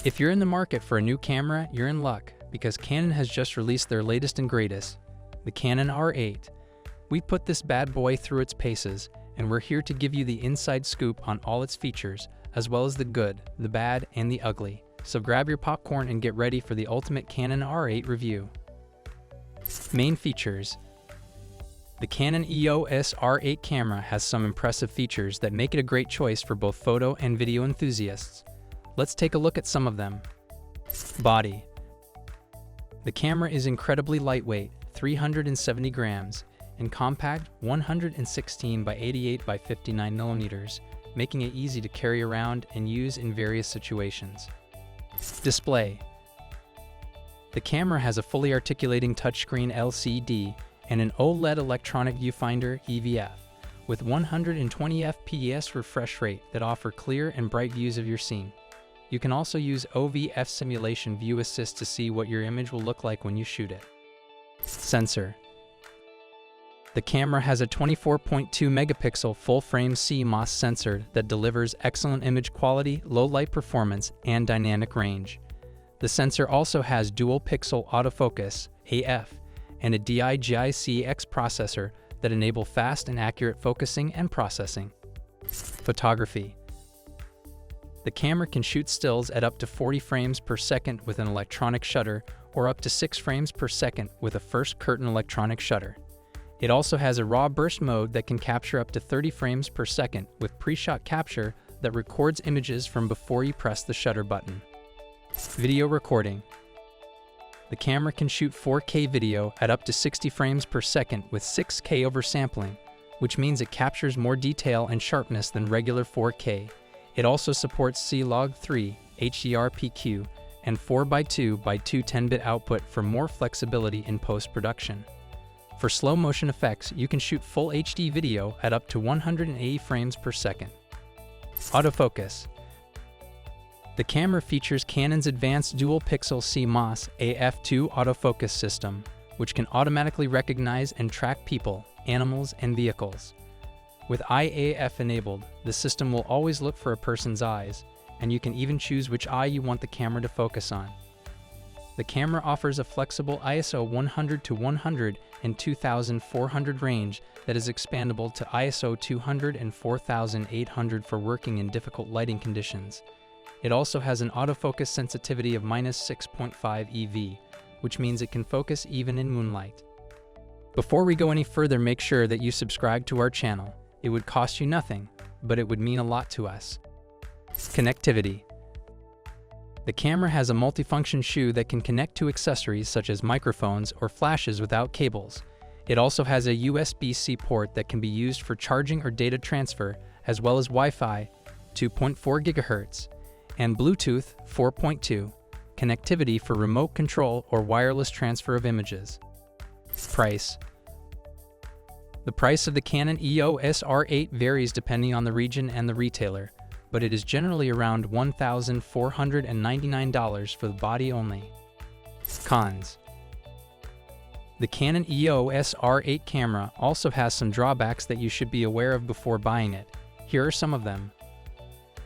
If you're in the market for a new camera, you're in luck, because Canon has just released their latest and greatest, the Canon R8. We put this bad boy through its paces, and we're here to give you the inside scoop on all its features, as well as the good, the bad, and the ugly. So grab your popcorn and get ready for the ultimate Canon R8 review. Main features. The Canon EOS R8 camera has some impressive features that make it a great choice for both photo and video enthusiasts. Let's take a look at some of them. Body. The camera is incredibly lightweight, 370 grams, and compact, 116 by 88 by 59 millimeters, making it easy to carry around and use in various situations. Display. The camera has a fully articulating touchscreen LCD and an OLED electronic viewfinder (EVF) with 120 fps refresh rate that offer clear and bright views of your scene. You can also use OVF Simulation View Assist to see what your image will look like when you shoot it. Sensor. The camera has a 24.2 megapixel full-frame CMOS sensor that delivers excellent image quality, low light performance, and dynamic range. The sensor also has dual-pixel autofocus (AF) and a DIGIC-X processor that enable fast and accurate focusing and processing. Photography. The camera can shoot stills at up to 40 frames per second with an electronic shutter or up to 6 frames per second with a first curtain electronic shutter. It also has a raw burst mode that can capture up to 30 frames per second with pre-shot capture that records images from before you press the shutter button. Video recording. The camera can shoot 4K video at up to 60 frames per second with 6K oversampling, which means it captures more detail and sharpness than regular 4K. It also supports C-Log3, HDR-PQ, and 4x2x2 10-bit output for more flexibility in post-production. For slow motion effects, you can shoot full HD video at up to 180 frames per second. Autofocus. The camera features Canon's advanced dual-pixel CMOS AF2 autofocus system, which can automatically recognize and track people, animals, and vehicles. With IAF enabled, the system will always look for a person's eyes, and you can even choose which eye you want the camera to focus on. The camera offers a flexible ISO 100 to 100 and 2400 range that is expandable to ISO 200 and 4800 for working in difficult lighting conditions. It also has an autofocus sensitivity of -6.5 EV, which means it can focus even in moonlight. Before we go any further, make sure that you subscribe to our channel. It would cost you nothing, but it would mean a lot to us. Connectivity. The camera has a multifunction shoe that can connect to accessories such as microphones or flashes without cables. It also has a USB-C port that can be used for charging or data transfer, as well as Wi-Fi 2.4 GHz and Bluetooth 4.2 connectivity for remote control or wireless transfer of images. Price. The price of the Canon EOS R8 varies depending on the region and the retailer, but it is generally around $1,499 for the body only. Cons. The Canon EOS R8 camera also has some drawbacks that you should be aware of before buying it. Here are some of them.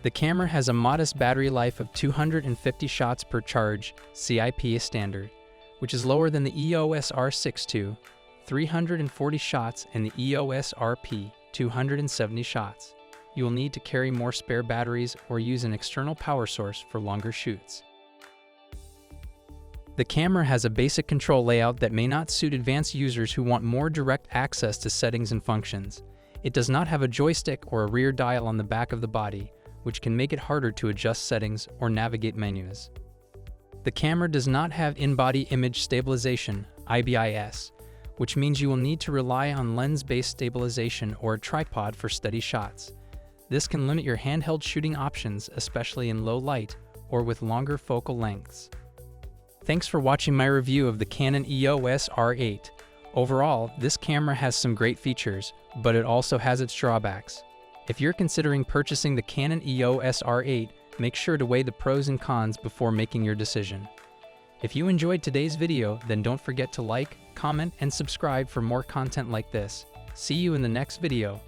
The camera has a modest battery life of 250 shots per charge, CIP standard, which is lower than the EOS R6 II, 340 shots, and the EOS RP, 270 shots. You will need to carry more spare batteries or use an external power source for longer shoots. The camera has a basic control layout that may not suit advanced users who want more direct access to settings and functions. It does not have a joystick or a rear dial on the back of the body, which can make it harder to adjust settings or navigate menus. The camera does not have in-body image stabilization, IBIS, which means you will need to rely on lens-based stabilization or a tripod for steady shots. This can limit your handheld shooting options, especially in low light or with longer focal lengths. Thanks for watching my review of the Canon EOS R8. Overall, this camera has some great features, but it also has its drawbacks. If you're considering purchasing the Canon EOS R8, make sure to weigh the pros and cons before making your decision. If you enjoyed today's video, then don't forget to like, comment, and subscribe for more content like this. See you in the next video.